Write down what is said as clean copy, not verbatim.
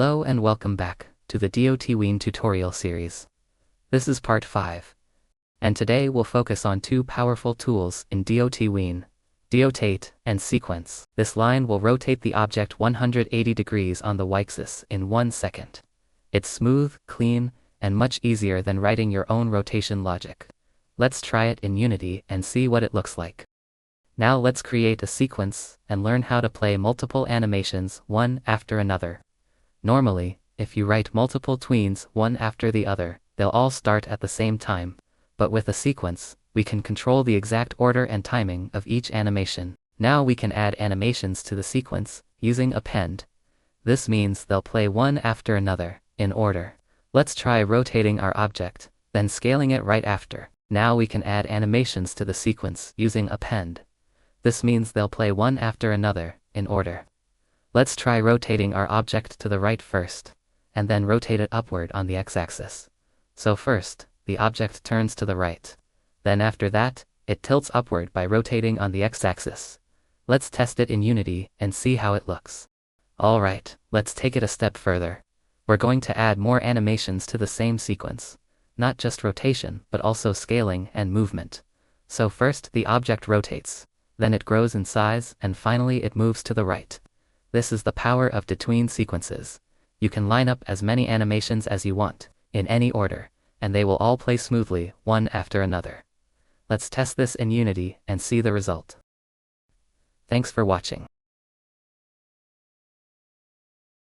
Hello and welcome back to the DOTween tutorial series. This is part 5. And today we'll focus on two powerful tools in DOTween, DORotate and Sequence. This line will rotate the object 180 degrees on the y-axis in 1 second. It's smooth, clean, and much easier than writing your own rotation logic. Let's try it in Unity and see what it looks like. Now let's create a sequence and learn how to play multiple animations one after another. Normally, if you write multiple tweens one after the other, they'll all start at the same time, but with a sequence, we can control the exact order and timing of each animation. Now we can add animations to the sequence using Append. This means they'll play one after another, in order. Let's try rotating our object, then scaling it right after. Now we can add animations to the sequence using Append. This means they'll play one after another, in order. Let's try rotating our object to the right first, and then rotate it upward on the x-axis. So first, the object turns to the right. Then after that, it tilts upward by rotating on the x-axis. Let's test it in Unity and see how it looks. Alright, let's take it a step further. We're going to add more animations to the same sequence. Not just rotation, but also scaling and movement. So first the object rotates, then it grows in size, and finally it moves to the right. This is the power of DOTween sequences. You can line up as many animations as you want, in any order, and they will all play smoothly, one after another. Let's test this in Unity and see the result. Thanks for watching.